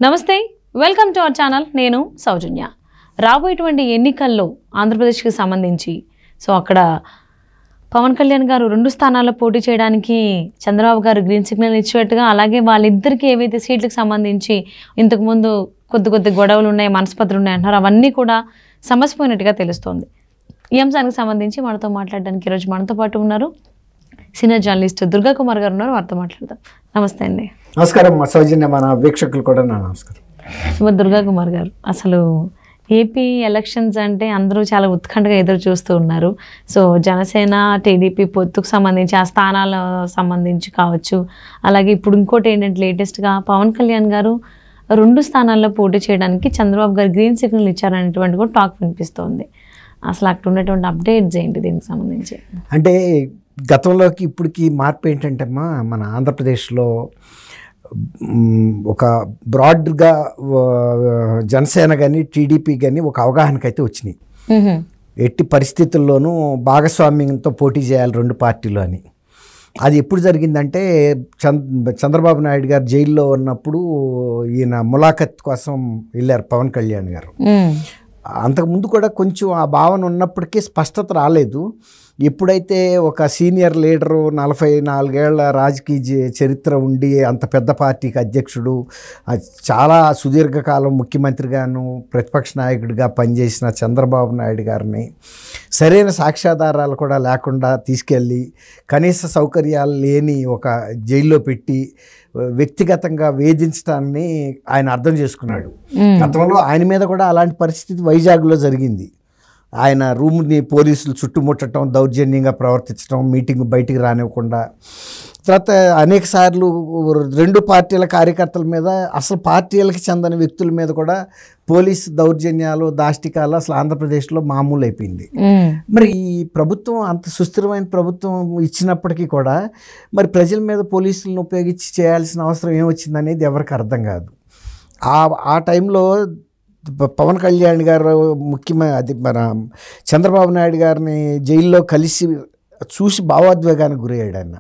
నమస్తే, welcome to our channel. నేను సౌజన్య. రాబోయేటువంటి ఎన్నికల్లో ఆంధ్రప్రదేశ్కి సంబంధించి అక్కడ పవన్ కళ్యాణ్ గారు 2 స్థానాల్లో పోటీ చేయడానికి చంద్రబాబు గారు గ్రీన్ సిగ్నల్ ఇచ్చినట్టుగా, అలాగే వాళ్ళిద్దరికి ఏవైతే సీట్లకు సంబంధించి ఇంతకుముందు కొద్ది గొడవలు ఉన్నాయి, మనస్పర్ధలు ఉన్నాయి అంటారు, అవన్నీ కూడా సమసిపోయినట్టుగా తెలుస్తోంది. ఈ అంశానికి సంబంధించి మనతో మాట్లాడడానికి ఈరోజు మనతో పాటు ఉన్నారు సీనియర్ జర్నలిస్ట్ దుర్గా కుమార్ గారు ఉన్నారు. వారితో మాట్లాడదాం. నమస్తే అండి. నమస్కారం సౌజన్య, మన వీక్షకులు కూడా నా నమస్కారం. దుర్గా కుమార్ గారు, అసలు ఏపీ ఎలక్షన్స్ అంటే అందరూ చాలా ఉత్కంఠగా ఎదురు చూస్తూ ఉన్నారు. జనసేన టీడీపీ పొత్తుకు సంబంధించి ఆ స్థానాల సంబంధించి కావచ్చు, అలాగే ఇప్పుడు ఇంకోటి ఏంటంటే లేటెస్ట్గా పవన్ కళ్యాణ్ గారు 2 స్థానాల్లో పోటీ చేయడానికి చంద్రబాబు గారు గ్రీన్ సిగ్నల్ ఇచ్చారనేటువంటి కూడా టాక్ వినిపిస్తోంది. అసలు అక్కడ ఉన్నటువంటి అప్డేట్స్ ఏంటి దీనికి సంబంధించి? అంటే గతంలోకి ఇప్పటికి మార్పు ఏంటంటే మన ఆంధ్రప్రదేశ్లో ఒక బ్రాడ్గా జనసేన కానీ టీడీపీ కానీ ఒక అవగాహనకు అయితే వచ్చినాయి. ఎట్టి పరిస్థితుల్లోనూ భాగస్వామ్యంతో పోటీ చేయాలి 2 పార్టీలు అని. అది ఎప్పుడు జరిగిందంటే చంద్రబాబు నాయుడు గారు జైల్లో ఉన్నప్పుడు ఈయన ములాఖత్ కోసం వెళ్ళారు పవన్ కళ్యాణ్ గారు. అంతకుముందు కూడా కొంచెం ఆ భావన ఉన్నప్పటికీ స్పష్టత రాలేదు. ఎప్పుడైతే ఒక సీనియర్ లీడరు 44 ఏళ్ల రాజకీయ చరిత్ర ఉండి అంత పెద్ద పార్టీకి అధ్యక్షుడు, చాలా సుదీర్ఘకాలం ముఖ్యమంత్రిగాను ప్రతిపక్ష నాయకుడిగా పనిచేసిన చంద్రబాబు నాయుడు గారిని సరైన సాక్ష్యాధారాలు కూడా లేకుండా తీసుకెళ్ళి కనీస సౌకర్యాలు లేని ఒక జైల్లో పెట్టి వ్యక్తిగతంగా వేధించడాన్ని ఆయన అర్థం చేసుకున్నాడు. గతంలో ఆయన మీద కూడా అలాంటి పరిస్థితి వైజాగ్లో జరిగింది. ఆయన రూమ్ని పోలీసులు చుట్టుముట్టడం, దౌర్జన్యంగా ప్రవర్తించడం, మీటింగ్ బయటికి రానివ్వకుండా, తర్వాత అనేక సార్లు 2 పార్టీల కార్యకర్తల మీద, అసలు పార్టీలకు చెందని వ్యక్తుల మీద కూడా పోలీసు దౌర్జన్యాలు, దాష్టికాలు అసలు ఆంధ్రప్రదేశ్లో మామూలు అయిపోయింది. మరి ఈ ప్రభుత్వం అంత సుస్థిరమైన ప్రభుత్వం ఇచ్చినప్పటికీ కూడా మరి ప్రజల మీద పోలీసులను ఉపయోగించి చేయాల్సిన అవసరం ఏమొచ్చిందనేది ఎవరికి అర్థం కాదు. ఆ టైంలో పవన్ కళ్యాణ్ గారు అది మన చంద్రబాబు నాయుడు గారిని జైల్లో కలిసి చూసి భావోద్వేగానికి గురయ్యాడు. ఆయన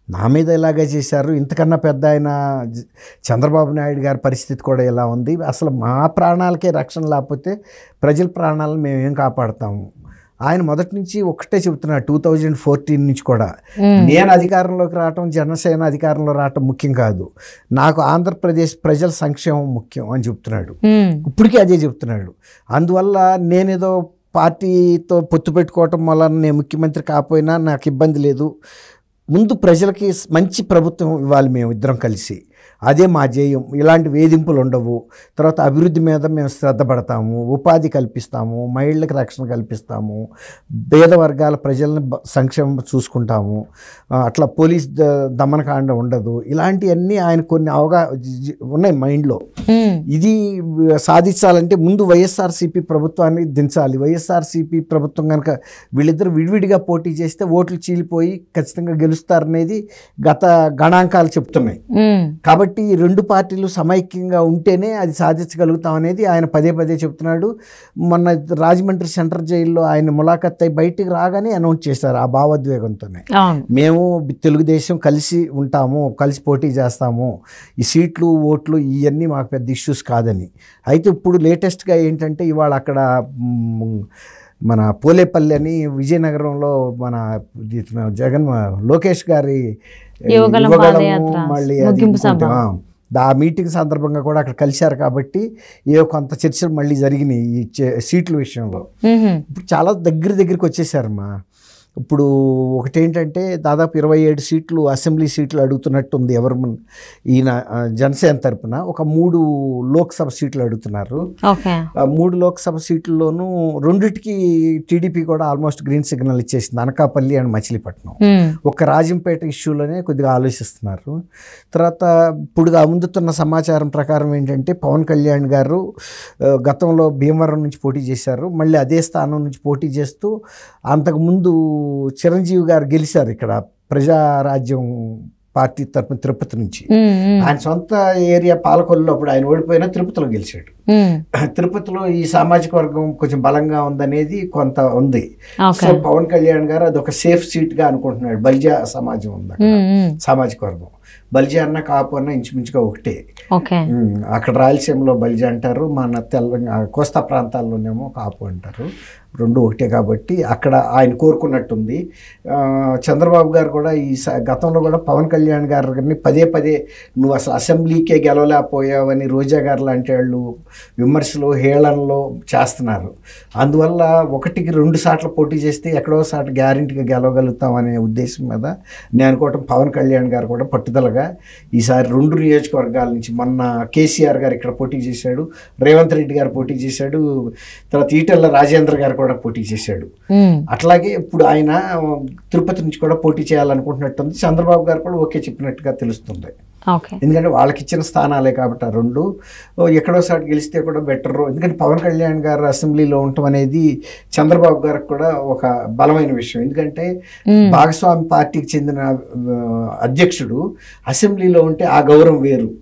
నా మీద ఇలాగే చేశారు, ఇంతకన్నా పెద్ద ఆయన చంద్రబాబు నాయుడు గారి పరిస్థితి కూడా ఇలా ఉంది, అసలు మా ప్రాణాలకే రక్షణ లేకపోతే ప్రజల ప్రాణాలను మేమేం కాపాడుతాము. ఆయన మొదటి నుంచి ఒకటే చెబుతున్నాడు, 2014 నుంచి కూడా, నేను అధికారంలోకి రావటం, జనసేన అధికారంలో రావటం ముఖ్యం కాదు, నాకు ఆంధ్రప్రదేశ్ ప్రజల సంక్షేమం ముఖ్యం అని చెప్తున్నాడు. ఇప్పటికీ అదే చెప్తున్నాడు. అందువల్ల నేనేదో పార్టీతో పొత్తు పెట్టుకోవటం వల్ల నేను ముఖ్యమంత్రి కాకపోయినా నాకు ఇబ్బంది లేదు, ముందు ప్రజలకి మంచి ప్రభుత్వం ఇవ్వాలి మేము ఇద్దరం కలిసి, అదే మా ధ్యేయం, ఇలాంటి వేధింపులు ఉండవు, తర్వాత అభివృద్ధి మీద మేము శ్రద్ధ పడతాము, ఉపాధి కల్పిస్తాము, మహిళలకు రక్షణ కల్పిస్తాము, పేద వర్గాల ప్రజలను సంక్షేమం చూసుకుంటాము, అట్లా పోలీస్ దమనకాండ ఉండదు, ఇలాంటివన్నీ ఆయన కొన్ని ఉన్నాయి మైండ్లో. ఇది సాధించాలంటే ముందు వైఎస్ఆర్సీపీ ప్రభుత్వాన్ని దించాలి. వైఎస్ఆర్సీపీ ప్రభుత్వం కనుక వీళ్ళిద్దరు విడివిడిగా పోటీ చేస్తే ఓట్లు చీలిపోయి ఖచ్చితంగా గెలుస్తారనేది గత గణాంకాలు చెప్తున్నాయి. కాబట్టి ఈ 2 పార్టీలు సమైక్యంగా ఉంటేనే అది సాధించగలుగుతాం అనేది ఆయన పదే చెప్తున్నాడు. మొన్న రాజమండ్రి సెంట్రల్ జైల్లో ఆయన ములాఖత్ అయి బయటికి రాగానే అనౌన్స్ చేశారు ఆ భావోద్వేగంతోనే, మేము తెలుగుదేశం కలిసి ఉంటాము, కలిసి పోటీ చేస్తాము, ఈ సీట్లు ఓట్లు ఇవన్నీ మాకు పెద్ద ఇష్యూస్ కాదని. అయితే ఇప్పుడు లేటెస్ట్గా ఏంటంటే ఇవాళ అక్కడ మన పోలేపల్లి అని విజయనగరంలో మన లోకేష్ గారి మళ్ళీ ఆ మీటింగ్ సందర్భంగా కూడా అక్కడ కలిశారు. కాబట్టి కొంత చర్చలు మళ్ళీ జరిగినాయి ఈ సీట్ల విషయంలో. ఇప్పుడు చాలా దగ్గరికి వచ్చేసారమ్మా. ఇప్పుడు ఒకటేంటంటే దాదాపు 27 సీట్లు అసెంబ్లీ సీట్లు అడుగుతున్నట్టుంది ఎవరు, ఈయన జనసేన తరపున ఒక 3 లోక్సభ సీట్లు అడుగుతున్నారు. 3 లోక్సభ సీట్లలోనూ 2టికి టీడీపీ కూడా ఆల్మోస్ట్ గ్రీన్ సిగ్నల్ ఇచ్చేసింది, అనకాపల్లి అండ్ మచిలీపట్నం. ఒక రాజంపేట ఇష్యూలోనే కొద్దిగా ఆలోచిస్తున్నారు. తర్వాత ఇప్పుడు అందుతున్న సమాచారం ప్రకారం ఏంటంటే పవన్ కళ్యాణ్ గారు గతంలో భీమవరం నుంచి పోటీ చేశారు, మళ్ళీ అదే స్థానం నుంచి పోటీ చేస్తూ అంతకుముందు చిరంజీవి గారు గెలిచారు ఇక్కడ ప్రజారాజ్యం పార్టీ తరపున తిరుపతి నుంచి. ఆయన సొంత ఏరియా పాలకొల్లులో అప్పుడు ఆయన ఓడిపోయినా తిరుపతిలో గెలిచాడు. తిరుపతిలో ఈ సామాజిక వర్గం కొంచెం బలంగా ఉందనేది కొంత ఉంది. సో పవన్ కళ్యాణ్ గారు అది ఒక సేఫ్ సీట్ గా అనుకుంటున్నాడు. బలిజా సమాజం ఉంది అక్కడ, సామాజిక వర్గం. బలిజా అన్న కాపు అన్న ఇంచుమించుగా ఒకటే. అక్కడ రాయలసీమలో బలిజా అంటారు, మన తెలంగాణ కోస్తా ప్రాంతాల్లోనేమో కాపు అంటారు. రెండు ఒకటే కాబట్టి అక్కడ ఆయన కోరుకున్నట్టుంది. చంద్రబాబు గారు కూడా ఈ గతంలో కూడా పవన్ కళ్యాణ్ గారిని పదే పదే నువ్వు అసలు అసెంబ్లీకే గెలవలేకపోయావని రోజా గారు లాంటి వాళ్ళు విమర్శలు హేళనలో చేస్తున్నారు. అందువల్ల 1-2 సార్లు పోటీ చేస్తే ఎక్కడో సార్లు గ్యారెంటీగా గెలవగలుగుతాం అనే ఉద్దేశం మీద నేను అనుకోవటం పవన్ కళ్యాణ్ గారు కూడా పట్టుదలగా ఈసారి 2 నియోజకవర్గాల నుంచి, మొన్న కేసీఆర్ గారు ఇక్కడ పోటీ చేశాడు, రేవంత్ రెడ్డి గారు పోటీ చేశాడు, తర్వాత ఈటెల్ల రాజేంద్ర గారు కూడా పోటీ చేశాడు. అట్లాగే ఇప్పుడు ఆయన తిరుపతి నుంచి కూడా పోటీ చేయాలనుకుంటున్నట్టుంది. చంద్రబాబు గారు కూడా ఓకే చెప్పినట్టుగా తెలుస్తుంది. ఎందుకంటే వాళ్ళకి ఇచ్చిన స్థానాలే కాబట్టి ఆ 2 ఎక్కడోసారి గెలిస్తే కూడా బెటర్. ఎందుకంటే పవన్ కళ్యాణ్ గారు అసెంబ్లీలో ఉండటం అనేది చంద్రబాబు గారికి కూడా ఒక బలమైన విషయం. ఎందుకంటే భాగస్వామి పార్టీకి చెందిన అధ్యక్షుడు అసెంబ్లీలో ఉంటే ఆ గౌరవం వేరు.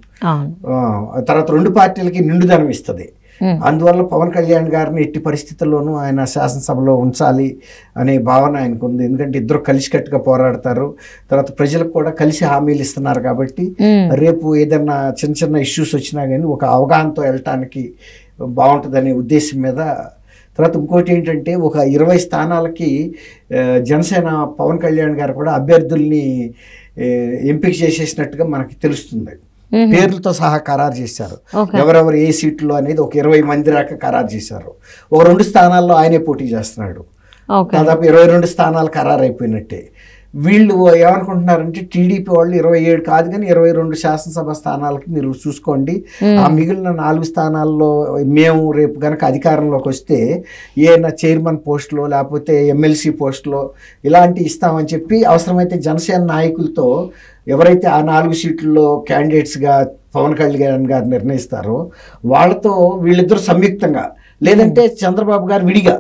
తర్వాత 2 పార్టీలకి నిండుదనం ఇస్తుంది. అందువల్ల పవన్ కళ్యాణ్ గారిని ఎట్టి పరిస్థితుల్లోనూ ఆయన శాసనసభలో ఉంచాలి అనే భావన ఆయనకు ఉంది. ఎందుకంటే ఇద్దరు కలిసికట్టుగా పోరాడతారు, తర్వాత ప్రజలకు కూడా కలిసి హామీలు ఇస్తున్నారు కాబట్టి రేపు ఏదన్నా చిన్న చిన్న ఇష్యూస్ వచ్చినా కానీ ఒక అవగాహనతో వెళ్ళటానికి బాగుంటుందనే ఉద్దేశం మీద. తర్వాత ఇంకోటి ఏంటంటే ఒక 20 స్థానాలకి జనసేన పవన్ కళ్యాణ్ గారు కూడా అభ్యర్థుల్ని ఎంపిక చేసేసినట్టుగా మనకి తెలుస్తుంది. పేర్లతో సహా ఖరారు చేశారు. ఎవరెవరు ఏ సీట్లో అనేది ఒక 20 మంది దాకా ఖరారు చేశారు. ఒక 2 స్థానాల్లో ఆయనే పోటీ చేస్తున్నాడు. దాదాపు 22 స్థానాలు ఖరారు అయిపోయినట్టే. వీళ్ళు ఏమనుకుంటున్నారంటే టీడీపీ వాళ్ళు 27 కాదు కానీ 22 శాసనసభ స్థానాలకి మీరు చూసుకోండి, ఆ మిగిలిన 4 స్థానాల్లో మేము రేపు కనుక అధికారంలోకి వస్తే ఏమైనా చైర్మన్ పోస్టులో లేకపోతే ఎమ్మెల్సీ పోస్టులో ఇలాంటి ఇస్తామని చెప్పి అవసరమైతే జనసేన నాయకులతో ఎవరైతే ఆ 4 సీట్లలో క్యాండిడేట్స్గా పవన్ కళ్యాణ్ గారు నిర్ణయిస్తారో వాళ్ళతో వీళ్ళిద్దరూ సంయుక్తంగా, లేదంటే చంద్రబాబు గారు విడిగా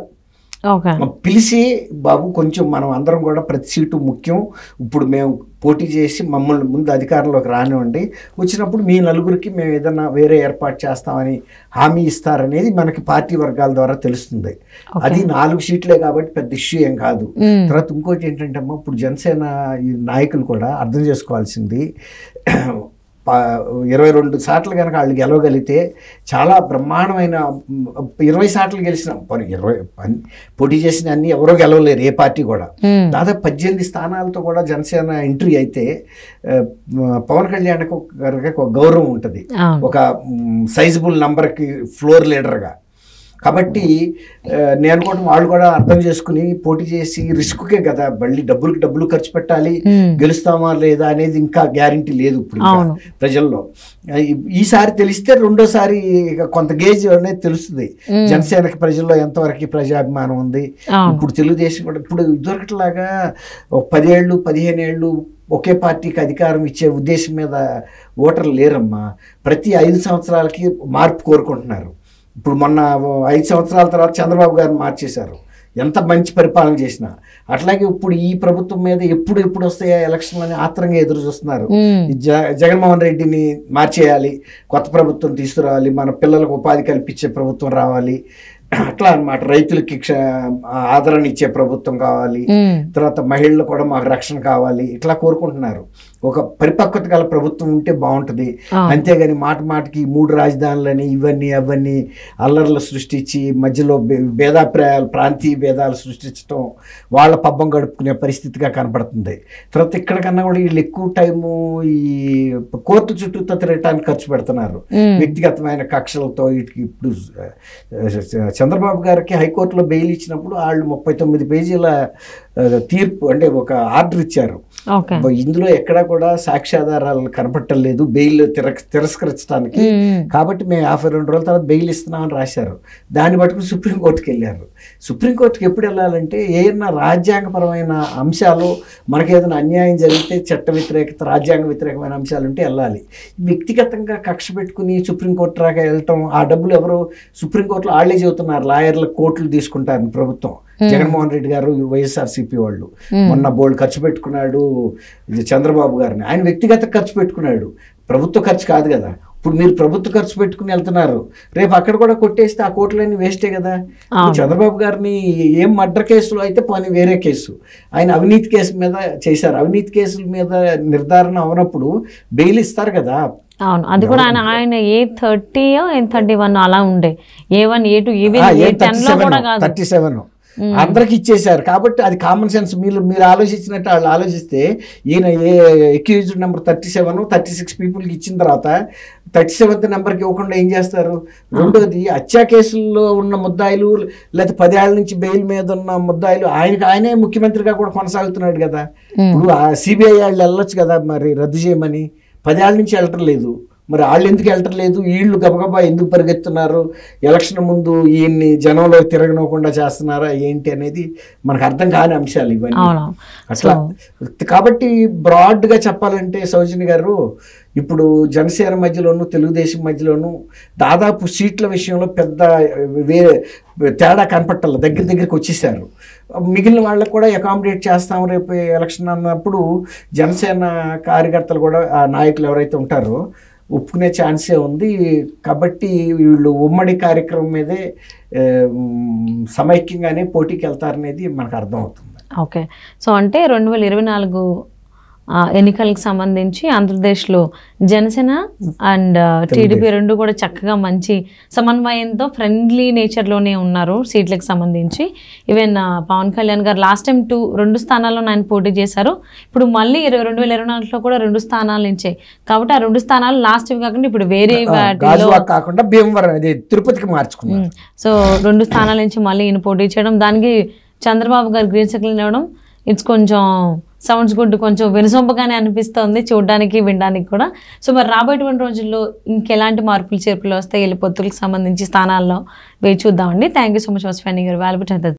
పిలిచి, బాబు కొంచెం మనం అందరం కూడా ప్రతి సీటు ముఖ్యం, ఇప్పుడు మేము పోటీ చేసి మమ్మల్ని ముందు అధికారంలోకి రానివ్వండి, వచ్చినప్పుడు మీ నలుగురికి మేము ఏదన్నా వేరే ఏర్పాటు చేస్తామని హామీ ఇస్తారనేది మనకి పార్టీ వర్గాల ద్వారా తెలుస్తుంది. అది 4 సీట్లే కాబట్టి పెద్ద ఇష్యూ ఏం కాదు. తర్వాత ఇంకోటి ఏంటంటే అమ్మా, ఇప్పుడు జనసేన నాయకులు కూడా అర్థం చేసుకోవాల్సింది, 22 సార్లు కనుక వాళ్ళు గెలవగలిగితే చాలా బ్రహ్మాండమైన 20 సార్లు గెలిచిన 20 పోటీ చేసిన అన్ని ఎవరో గెలవలేరు, ఏ పార్టీ కూడా. దాదాపు 18 స్థానాలతో కూడా జనసేన ఎంట్రీ అయితే పవన్ కళ్యాణ్ గారికి ఒక గౌరవం ఉంటుంది, ఒక సైజబుల్ నంబర్కి ఫ్లోర్ లీడర్గా. కాబట్టి నేను కూడా వాళ్ళు కూడా అర్థం చేసుకుని పోటీ చేసి రిస్క్కే కదా, మళ్ళీ డబ్బులు ఖర్చు పెట్టాలి, గెలుస్తామా లేదా అనేది ఇంకా గ్యారంటీ లేదు ఇప్పుడు ప్రజల్లో. ఈసారి తెలిస్తే రెండోసారి కొంత గేజ్ అనేది తెలుస్తుంది జనసేనకి ప్రజల్లో ఎంతవరకు ప్రజాభిమానం ఉంది. ఇప్పుడు తెలుగుదేశం కూడా ఇప్పుడు ఇదివరకట్లాగా 10 ఏళ్ళు 15 ఏళ్ళు ఒకే పార్టీకి అధికారం ఇచ్చే ఉద్దేశం మీద ఓటర్లు లేరమ్మా. ప్రతి 5 సంవత్సరాలకి మార్పు కోరుకుంటున్నారు. ఇప్పుడు మొన్న 5 సంవత్సరాల తర్వాత చంద్రబాబు గారిని మార్చేశారు, ఎంత మంచి పరిపాలన చేసినా. అట్లాగే ఇప్పుడు ఈ ప్రభుత్వం మీద ఎప్పుడు వస్తాయా ఎలక్షన్లు అని ఆత్రంగా ఎదురు చూస్తున్నారు. జగన్మోహన్ రెడ్డిని మార్చేయాలి, కొత్త ప్రభుత్వం తీసుకురావాలి, మన పిల్లలకు ఉపాధి కల్పించే ప్రభుత్వం రావాలి, అట్లా అన్నమాట. రైతులకి ఆదరణ ఇచ్చే ప్రభుత్వం కావాలి, తర్వాత మహిళలు కూడా మాకు రక్షణ కావాలి, ఇట్లా కోరుకుంటున్నారు. ఒక పరిపక్వత గల ప్రభుత్వం ఉంటే బాగుంటుంది. అంతేగాని మాటికి 3 రాజధానులని ఇవన్నీ అవన్నీ అల్లర్లు సృష్టించి మధ్యలో భేదాభిప్రాయాలు, ప్రాంతీయ భేదాలు సృష్టించడం వాళ్ళ పబ్బం గడుపుకునే పరిస్థితిగా కనపడుతుంది. తర్వాత ఇక్కడికన్నా కూడా వీళ్ళు ఎక్కువ టైము ఈ కోర్టు చుట్టూ తిరగటానికి ఖర్చు పెడుతున్నారు, వ్యక్తిగతమైన కక్షలతో. ఇప్పుడు చంద్రబాబు గారికి హైకోర్టులో బెయిల్ ఇచ్చినప్పుడు వాళ్ళు 39 పేజీల తీర్పు అంటే ఒక ఆర్డర్ ఇచ్చారు. ఇందులో ఎక్కడా కూడా సాక్ష్యాధారాలు కనపట్టలేదు బెయిల్ తిరస్కరించడానికి. కాబట్టి మేము 52 రోజుల తర్వాత బెయిల్ ఇస్తున్నామని రాశారు. దాన్ని పట్టుకుని సుప్రీంకోర్టుకి వెళ్ళారు. సుప్రీంకోర్టుకి ఎప్పుడు వెళ్ళాలంటే ఏదైనా రాజ్యాంగపరమైన అంశాలు, మనకేదైనా అన్యాయం జరిగితే చట్ట వ్యతిరేకత, రాజ్యాంగ వ్యతిరేకమైన అంశాలు ఉంటే వెళ్ళాలి. వ్యక్తిగతంగా కక్ష పెట్టుకుని సుప్రీంకోర్టు రాగా వెళ్ళటం, ఆ డబ్బులు ఎవరు సుప్రీంకోర్టులో వాళ్ళే చెబుతున్నారు, లాయర్ల కోట్లు తీసుకుంటారు ప్రభుత్వం. జగన్మోహన్ రెడ్డి గారు వైఎస్ఆర్సీపీ వాళ్ళు మొన్న బోల్డ్ ఖర్చు పెట్టుకున్నాడు చంద్రబాబు గారిని. ఆయన వ్యక్తిగత ఖర్చు పెట్టుకున్నాడు, ప్రభుత్వ ఖర్చు కాదు కదా. ఇప్పుడు మీరు ప్రభుత్వ ఖర్చు పెట్టుకుని వెళ్తున్నారు, రేపు అక్కడ కూడా కొట్టేస్తే ఆ కోట్లన్నీ వేస్టే కదా. చంద్రబాబు గారిని ఏం మర్డర్ కేసులో అయితే పోనీ వేరే కేసు, ఆయన అవినీతి కేసు మీద చేశారు. అవినీతి కేసుల మీద నిర్ధారణ అవనప్పుడు బెయిల్ ఇస్తారు కదా. అవును, అది కూడా ఆయన A30 A31 అలా ఉండే, A1 A2 A10 లో కూడా కాదు, 37 అందరికి ఇచ్చేశారు. కాబట్టి అది కామన్ సెన్స్. మీరు ఆలోచించినట్టు వాళ్ళు ఆలోచిస్తే ఈయన అక్యూజ్డ్ నెంబర్ 37 36 పీపుల్కి ఇచ్చిన తర్వాత 37th నెంబర్కి ఇవ్వకుండా ఏం చేస్తారు? రెండోది హత్యా కేసుల్లో ఉన్న ముద్దాయిలు లేకపోతే 10 ఏళ్ల నుంచి బెయిల్ మీద ఉన్న ముద్దాయిలు ఆయనే ముఖ్యమంత్రిగా కూడా కొనసాగుతున్నాడు కదా. ఇప్పుడు సిబిఐ వాళ్ళు వెళ్ళొచ్చు కదా మరి రద్దు చేయమని, 10 ఏళ్ల నుంచి వెళ్ళటం లేదు. మరి వాళ్ళు ఎందుకు వెళ్ళటం లేదు? వీళ్ళు గబగబా ఎందుకు పరిగెత్తున్నారు? ఎలక్షన్ ముందు ఈయన్ని జనంలో తిరగనకుండా చేస్తున్నారా ఏంటి అనేది మనకు అర్థం కాని అంశాలు ఇవన్నీ. అట్లా కాబట్టి బ్రాడ్గా చెప్పాలంటే సౌజన్య గారు, ఇప్పుడు జనసేన మధ్యలోను తెలుగుదేశం మధ్యలోను దాదాపు సీట్ల విషయంలో పెద్ద తేడా కనపట్టాలి, దగ్గరికి వచ్చేసారు. మిగిలిన వాళ్ళకు కూడా అకామిడేట్ చేస్తాం రేపు ఎలక్షన్ అన్నప్పుడు జనసేన కార్యకర్తలు కూడా ఆ నాయకులు ఎవరైతే ఉంటారో ఒప్పుకునే ఛాన్సే ఉంది. కాబట్టి వీళ్ళు ఉమ్మడి కార్యక్రమం మీదే సమైక్యంగానే పోటీకి వెళ్తారనేది మనకు అర్థమవుతుంది. ఓకే, సో అంటే 2024 ఎన్నికలకు సంబంధించి ఆంధ్రప్రదేశ్లో జనసేన అండ్ టీడీపీ రెండు కూడా చక్కగా మంచి సమన్వయంతో ఫ్రెండ్లీ నేచర్లోనే ఉన్నారు సీట్లకు సంబంధించి. ఈవెన్ పవన్ కళ్యాణ్ గారు లాస్ట్ టైం 2 స్థానాల్లో ఆయన పోటీ చేశారు. ఇప్పుడు మళ్ళీ 2024లో కూడా 2 స్థానాల నుంచే, కాబట్టి ఆ 2 స్థానాలు లాస్ట్ కాకుండా ఇప్పుడు వేరే కాకుండా భీమవరం తిరుపతికి మార్చుకున్నారు. సో 2 స్థానాల నుంచి మళ్ళీ ఈయన పోటీ చేయడం, దానికి చంద్రబాబు గారు గ్రీన్ సిగ్నల్ ఇవ్వడం, ఇట్స్ కొంచెం సౌండ్స్ గుడ్, కొంచెం వినసొంపగానే అనిపిస్తుంది చూడడానికి వినడానికి కూడా. సో మరి రాబోయేటువంటి రోజుల్లో ఇంకెలాంటి మార్పులు చేర్పులు వస్తాయి పొత్తులకు సంబంధించి స్థానాల్లో వేచి చూద్దామండి. Thank you so much for spending your valuable time.